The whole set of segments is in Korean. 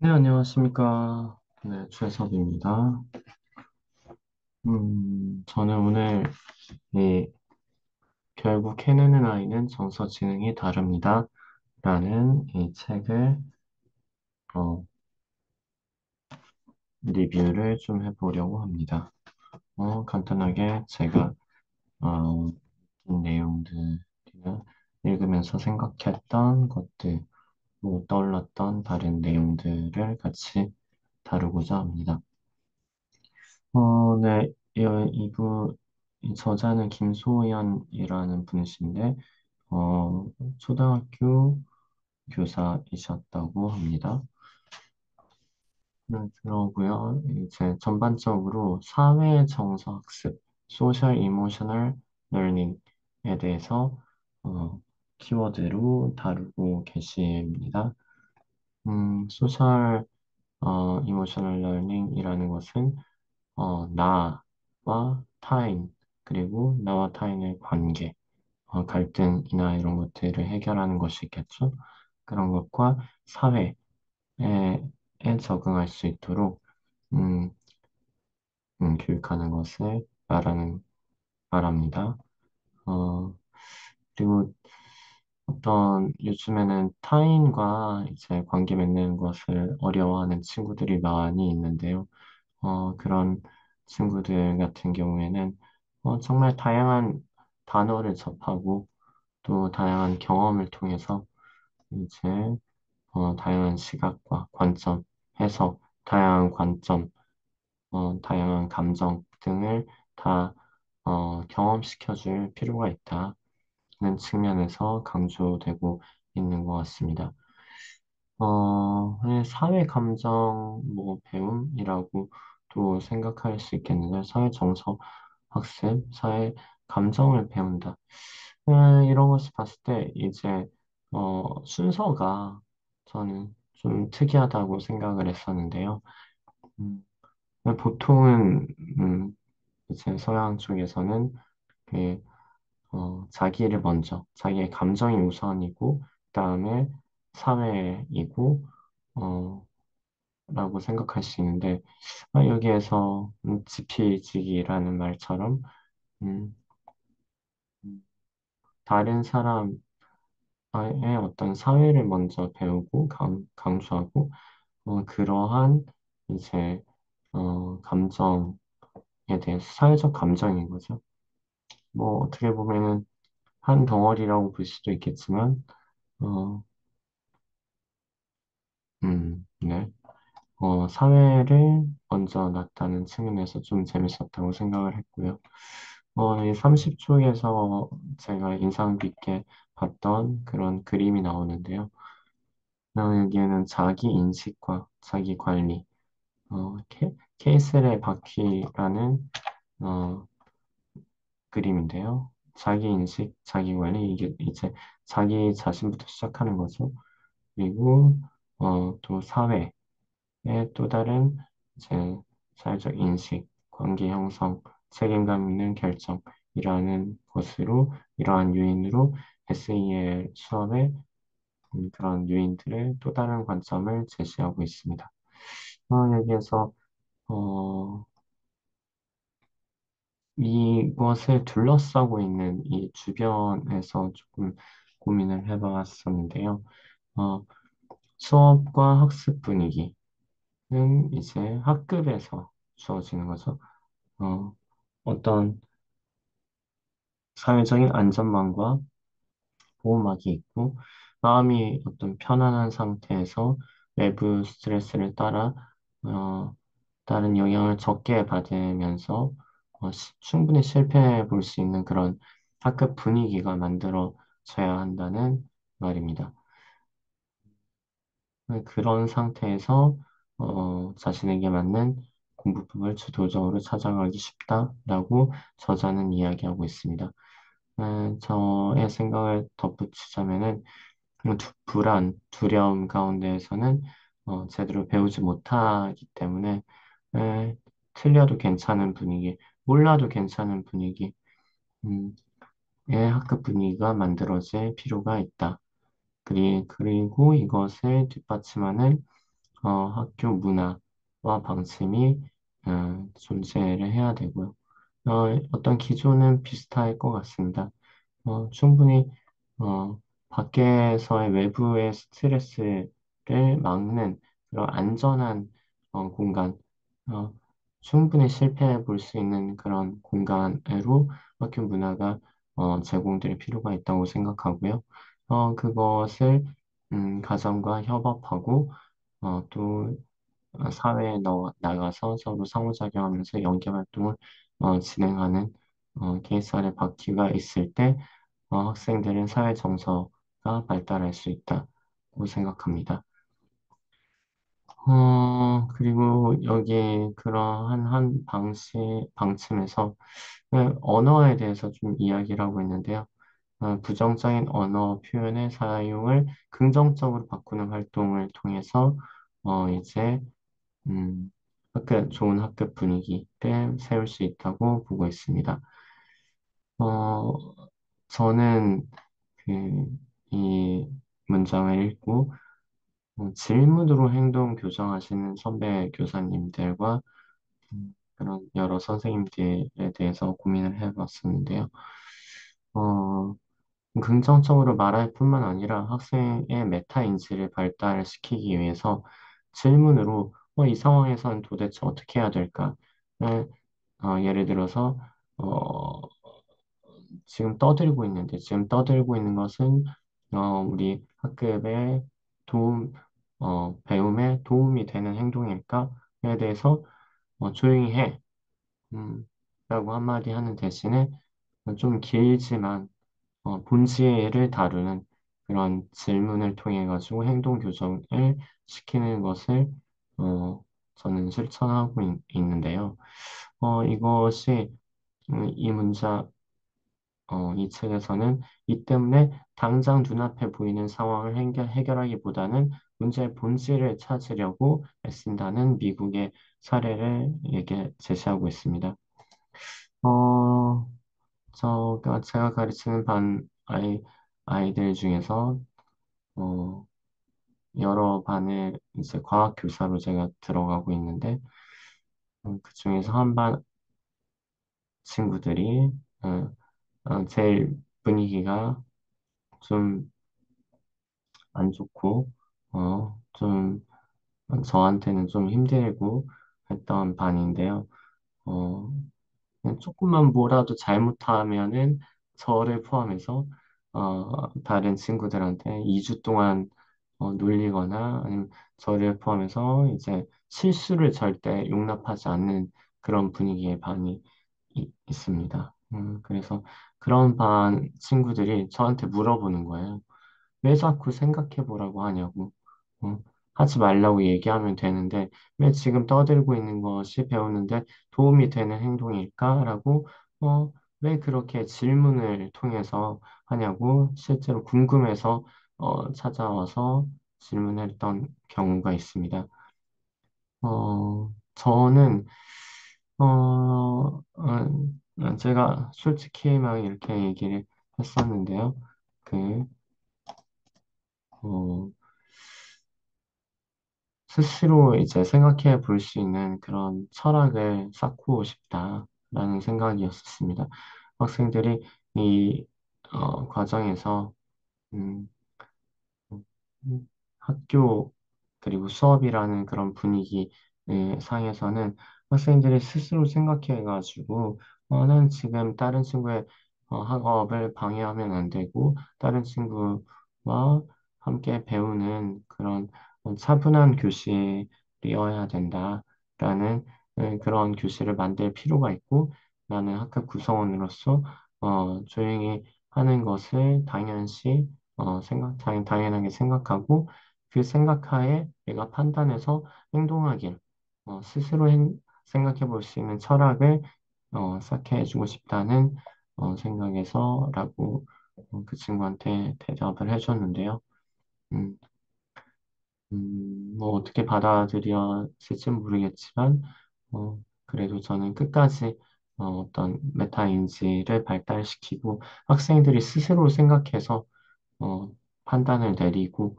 네, 안녕하십니까. 네, 최석입니다. 저는 오늘 이 결국 해내는 아이는 정서 지능이 다릅니다. 라는 이 책을 어, 리뷰를 좀 해보려고 합니다. 간단하게 제가 이 내용들이나 읽으면서 생각했던 것들, 뭐 떠올랐던 다른 내용들을 같이 다루고자 합니다. 네, 이 저자는 김소연이라는 분이신데, 어, 초등학교 교사이셨다고 합니다. 그러고요. 이제 전반적으로 사회 정서 학습, 소셜 이모셔널 러닝에 대해서 어, 키워드로 다루고 계십니다. 소셜 이모셔널 러닝이라는 것은 나와 타인, 그리고 나와 타인의 관계, 갈등이나 이런 것들을 해결하는 것이 있겠죠. 그런 것과 사회에 적응할 수 있도록 음, 교육하는 것을 말합니다. 어, 그리고 요즘에는 타인과 이제 관계 맺는 것을 어려워하는 친구들이 많이 있는데요. 그런 친구들 같은 경우에는 정말 다양한 단어를 접하고 또 다양한 경험을 통해서 이제 다양한 시각과 관점, 해석, 다양한 관점, 다양한 감정 등을 다 경험시켜 줄 필요가 있다는 측면에서 강조되고 있는 것 같습니다. 사회 감정 뭐 배움이라고 또 생각할 수 있겠는데 사회 정서 학습, 사회 감정을 배운다. 이런 것을 봤을 때 이제 순서가 저는 좀 특이하다고 생각을 했었는데요. 음, 보통은 이제 서양 쪽에서는 그 자기를 먼저, 자기의 감정이 우선이고, 그다음에 사회이고, 어, 라고 생각할 수 있는데, 여기에서 지피지기라는 말처럼, 음, 음, 다른 사람의 어떤 사회를 먼저 배우고 강조하고, 그러한 이제, 감정에 대해서 사회적 감정인 거죠. 뭐, 어떻게 보면은 한 덩어리라고 볼 수도 있겠지만, 어, 네. 사회를 먼저 놨다는 측면에서 좀 재밌었다고 생각을 했고요. 이 30초에서 제가 인상 깊게 봤던 그런 그림이 나오는데요. 여기에는 자기 인식과 자기 관리, 케이슬의 바퀴라는 어, 그림인데요. 자기 인식, 자기 관리, 이게 이제 자기 자신부터 시작하는 거죠. 그리고 또 사회, 또 다른 이제 사회적 인식, 관계 형성, 책임감 있는 결정이라는 것으로 이러한 요인으로 SEL 수업의 그런 요인들을 또 다른 관점을 제시하고 있습니다. 여기에서 어, 이것을 둘러싸고 있는 이 주변에서 조금 고민을 해봤었는데요. 어, 수업과 학습 분위기는 이제 학급에서 주어지는 거죠. 어, 어떤 사회적인 안전망과 보호막이 있고, 마음이 어떤 편안한 상태에서 외부 스트레스를 어, 다른 영향을 적게 받으면서 충분히 실패해 볼 수 있는 그런 학급 분위기가 만들어져야 한다는 말입니다. 그런 상태에서 자신에게 맞는 공부법을 주도적으로 찾아가기 쉽다라고 저자는 이야기하고 있습니다. 저의 생각을 덧붙이자면은 불안, 두려움 가운데에서는 제대로 배우지 못하기 때문에 틀려도 괜찮은 분위기, 몰라도 괜찮은 분위기, 의 학급 분위기가 만들어질 필요가 있다. 그리고 이것을 뒷받침하는 학교 문화와 방침이 존재를 해야 되고요. 어떤 기조는 비슷할 것 같습니다. 충분히 어, 밖에서의 외부의 스트레스를 막는 그런 안전한 공간, 어, 충분히 실패해 볼 수 있는 그런 공간으로 학교 문화가 제공될 필요가 있다고 생각하고요. 그것을 가정과 협업하고 또 사회에 나가서 서로 상호작용하면서 연계 활동을 진행하는 케이스의 바퀴가 있을 때 학생들은 사회 정서가 발달할 수 있다고 생각합니다. 그리고 여기 그러한 한 방침에서 언어에 대해서 좀 이야기를 하고 있는데요. 부정적인 언어 표현의 사용을 긍정적으로 바꾸는 활동을 통해서 이제 음, 좋은 학교 분위기를 세울 수 있다고 보고 있습니다. 어, 저는 이 문장을 읽고 질문으로 행동 교정하시는 선배 교사님들과 그런 여러 선생님들에 대해서 고민을 해봤었는데요. 어, 긍정적으로 말할 뿐만 아니라 학생의 메타 인지를 발달시키기 위해서 질문으로 이 상황에선 도대체 어떻게 해야 될까? 예를 들어서 어, 지금 떠들고 있는 것은 우리 학급의 도움, 배움에 도움이 되는 행동일까에 대해서 조용히 해, 라고 한마디 하는 대신에 좀 길지만 본질을 다루는 그런 질문을 통해 가지고 행동 교정을 시키는 것을 저는 실천하고 있는데요. 이것이 이 문자 이 책에서는 이 때문에 당장 눈앞에 보이는 상황을 해결하기보다는 문제의 본질을 찾으려고 애쓴다는 미국의 사례를 제시하고 있습니다. 어, 제가 가르치는 아이들 중에서 어, 여러 반의 이제 과학 교사로 제가 들어가고 있는데 그 중에서 한 반 친구들이 제일 분위기가 좀 안 좋고 좀 저한테는 좀 힘들고 했던 반인데요. 어, 그냥 조금만 뭐라도 잘못하면은 저를 포함해서 다른 친구들한테 2주 동안 놀리거나 아니면 저를 포함해서 이제 실수를 절대 용납하지 않는 그런 분위기의 반이 있습니다. 그래서 그런 반 친구들이 저한테 물어보는 거예요. 왜 자꾸 생각해 보라고 하냐고. 어, 하지 말라고 얘기하면 되는데 왜 지금 떠들고 있는 것이 배우는데 도움이 되는 행동일까라고 왜 그렇게 질문을 통해서 하냐고 실제로 궁금해서 찾아와서 질문했던 경우가 있습니다. 저는 제가 솔직히 막 이렇게 얘기를 했었는데요. 그 어, 스스로 이제 생각해 볼 수 있는 그런 철학을 쌓고 싶다라는 생각이었습니다. 학생들이 이 과정에서 음, 학교 그리고 수업이라는 그런 분위기 상에서는 학생들이 스스로 생각해가지고 난 지금 다른 친구의 학업을 방해하면 안 되고 다른 친구와 함께 배우는 그런 차분한 교실이어야 된다라는 그런 교실을 만들 필요가 있고 나는 학급 구성원으로서 조용히 하는 것을 당연하게 생각하고 그 생각하에 내가 판단해서 행동하길, 스스로 생각해 볼 수 있는 철학을 쌓게 해주고 싶다는 생각에서라고 그 친구한테 대답을 해줬는데요. 음, 뭐 어떻게 받아들였을지 모르겠지만, 그래도 저는 끝까지 어떤 메타인지를 발달시키고 학생들이 스스로 생각해서 어, 판단을 내리고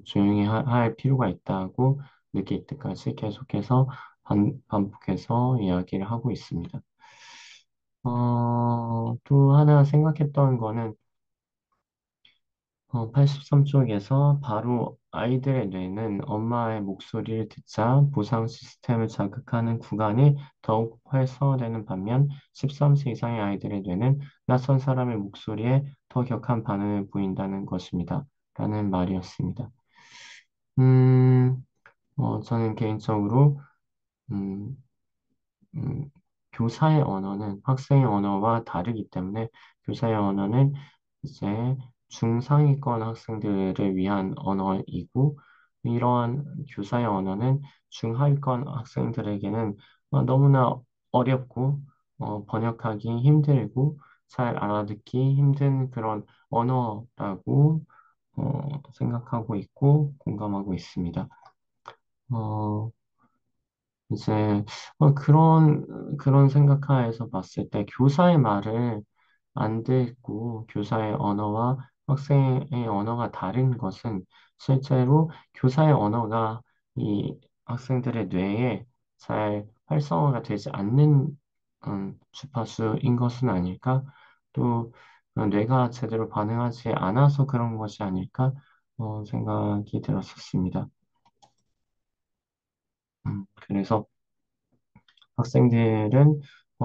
조용히 할 필요가 있다고 느낄 때까지 계속해서 반복해서 이야기를 하고 있습니다. 또 하나 생각했던 거는 83쪽에서 바로 아이들의 뇌는 엄마의 목소리를 듣자 보상 시스템을 자극하는 구간이 더욱 활성화되는 반면 13세 이상의 아이들의 뇌는 낯선 사람의 목소리에 더 격한 반응을 보인다는 것입니다. 라는 말이었습니다. 음, 저는 개인적으로 음, 음, 교사의 언어는 학생의 언어와 다르기 때문에 교사의 언어는 이제 중상위권 학생들을 위한 언어이고 이러한 교사의 언어는 중하위권 학생들에게는 너무나 어렵고 번역하기 힘들고 잘 알아듣기 힘든 그런 언어라고 생각하고 있고 공감하고 있습니다. 어, 이제 그런 생각하에서 봤을 때 교사의 말을 안 듣고 교사의 언어와 학생의 언어가 다른 것은 실제로 교사의 언어가 이 학생들의 뇌에 잘 활성화가 되지 않는 주파수인 것은 아닐까? 또 뇌가 제대로 반응하지 않아서 그런 것이 아닐까? 생각이 들었었습니다. 그래서 학생들은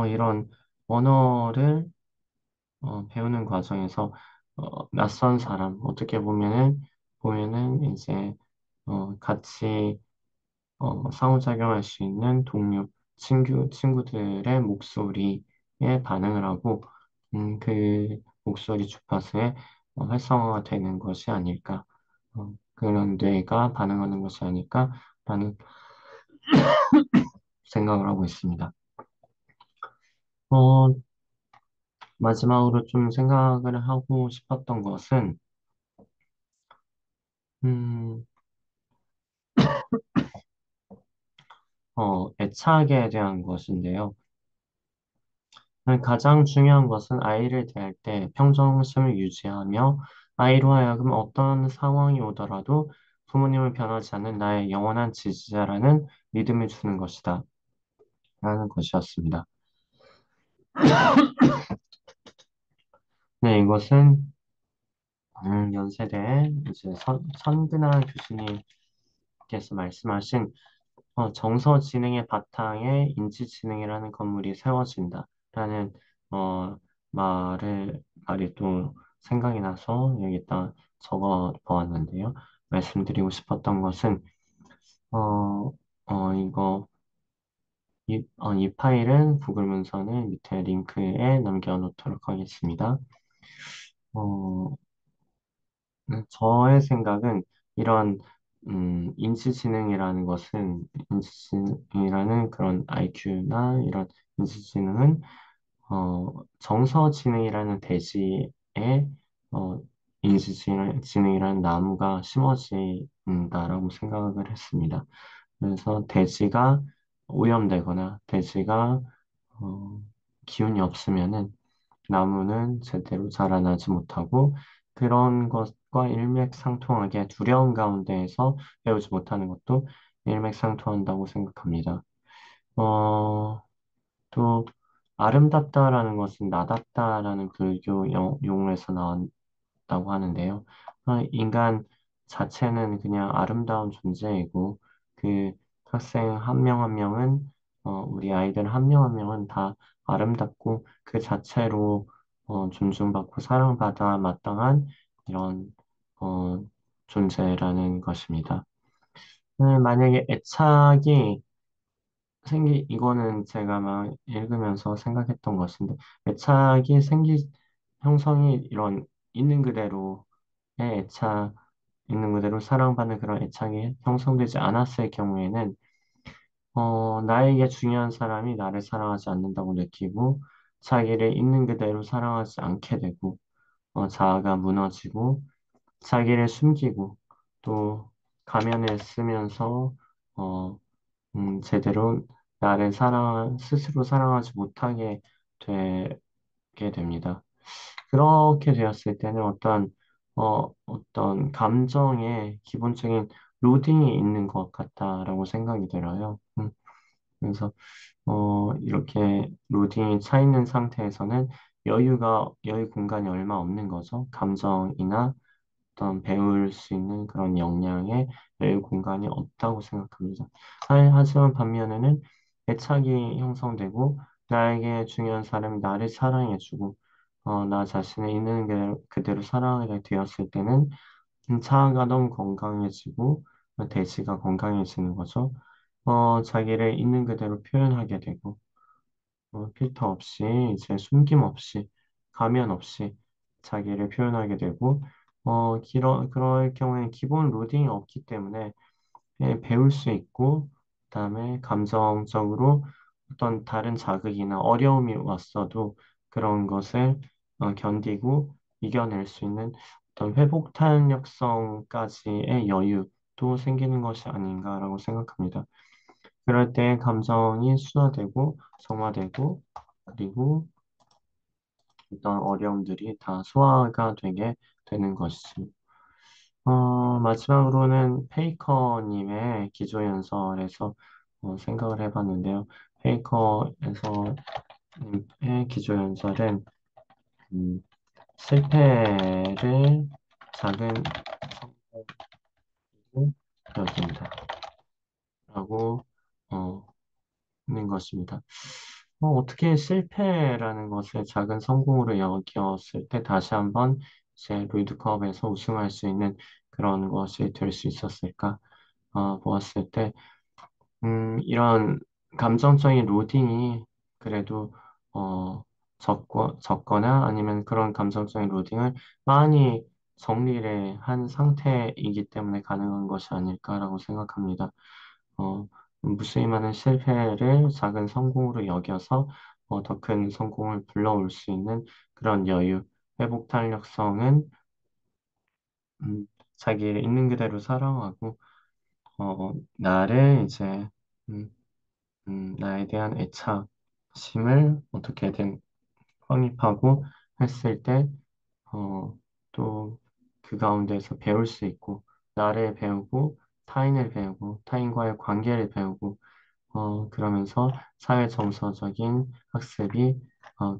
이런 언어를 배우는 과정에서 낯선 사람, 어떻게 보면은 이제 같이 상호작용할 수 있는 동료, 친구들의 목소리에 반응을 하고 그 목소리 주파수에 활성화가 되는 것이 아닐까, 그런 뇌가 반응하는 것이 아닐까라는 생각을 하고 있습니다. 어, 마지막으로 좀 생각을 하고 싶었던 것은, 음, 애착에 대한 것인데요. 가장 중요한 것은 아이를 대할 때 평정심을 유지하며 아이로 하여금 어떤 상황이 오더라도 부모님은 변하지 않는 나의 영원한 지지자라는 믿음을 주는 것이다. 라는 것이었습니다. 네, 이것은 연세대 이제 선근아 교수님께서 말씀하신 정서지능의 바탕에 인지지능이라는 건물이 세워진다. 라는 어, 말이 또 생각이 나서 여기다 적어 보았는데요. 말씀드리고 싶었던 것은, 어, 이거, 이 파일은 구글 문서는 밑에 링크에 남겨놓도록 하겠습니다. 어, 저의 생각은 이런 인지지능이라는 것은 인지지능이라는 그런 IQ나 이런 인지지능은 정서지능이라는 대지에 어, 인지지능이라는 나무가 심어진다라고 생각을 했습니다. 그래서 대지가 오염되거나 대지가 어, 기운이 없으면은 나무는 제대로 자라나지 못하고 그런 것과 일맥상통하게 두려움 가운데에서 배우지 못하는 것도 일맥상통한다고 생각합니다. 어, 또 아름답다라는 것은 나답다라는 불교 용어에서 나왔다고 하는데요. 인간 자체는 그냥 아름다운 존재이고 그 학생 한 명 한 명은 우리 아이들 한 명 한 명은 다 아름답고 그 자체로 존중받고 사랑받아 마땅한 이런 어, 존재라는 것입니다. 만약에 애착이 이거는 제가 막 읽으면서 생각했던 것인데, 형성이 이런 있는 그대로의 애착, 있는 그대로 사랑받는 그런 애착이 형성되지 않았을 경우에는, 나에게 중요한 사람이 나를 사랑하지 않는다고 느끼고, 자기를 있는 그대로 사랑하지 않게 되고, 자아가 무너지고, 자기를 숨기고, 또 가면을 쓰면서, 어, 제대로 스스로 사랑하지 못하게 되게 됩니다. 그렇게 되었을 때는 어떤 감정의 기본적인 로딩이 있는 것 같다라고 생각이 들어요. 그래서 이렇게 로딩이 차 있는 상태에서는 여유 공간이 얼마 없는 거죠. 감정이나 어떤 배울 수 있는 그런 역량의 여유 공간이 없다고 생각합니다. 하지만 반면에는 애착이 형성되고 나에게 중요한 사람이 나를 사랑해주고 나 자신을 있는 그대로 사랑하게 되었을 때는 자아가 너무 건강해지고 대지가 건강해지는 거죠. 자기를 있는 그대로 표현하게 되고 필터 없이 이제 숨김 없이 가면 없이 자기를 표현하게 되고 그럴 경우에 기본 로딩이 없기 때문에 배울 수 있고 그다음에 감정적으로 어떤 다른 자극이나 어려움이 왔어도 그런 것을 견디고 이겨낼 수 있는 어떤 회복 탄력성까지의 여유도 생기는 것이 아닌가라고 생각합니다. 그럴 때 감정이 순화되고 정화되고 그리고 어떤 어려움들이 다 소화가 되게 되는 것이죠. 마지막으로는 페이커님의 기조연설에서 생각을 해봤는데요. 페이커에서의 기조연설은 음, 실패를 작은 성공으로 여긴다라고 있는 것입니다. 어떻게 실패라는 것을 작은 성공으로 여겼을 때 다시 한번 이제 롤드컵에서 우승할 수 있는 그런 것이 될 수 있었을까? 보았을 때, 이런 감정적인 로딩이 그래도, 적거나 아니면 그런 감정적인 로딩을 많이 정리를 한 상태이기 때문에 가능한 것이 아닐까라고 생각합니다. 무수히 많은 실패를 작은 성공으로 여겨서 더 큰 성공을 불러올 수 있는 그런 여유, 회복 탄력성은 자기를 있는 그대로 사랑하고 나를 이제 음, 나에 대한 애착심을 어떻게든 확립하고 했을 때 또 그 가운데서 배울 수 있고 나를 배우고 타인을 배우고 타인과의 관계를 배우고 그러면서 사회 정서적인 학습이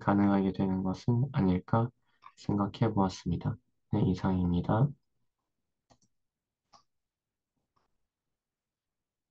가능하게 되는 것은 아닐까 생각해 보았습니다. 네, 이상입니다.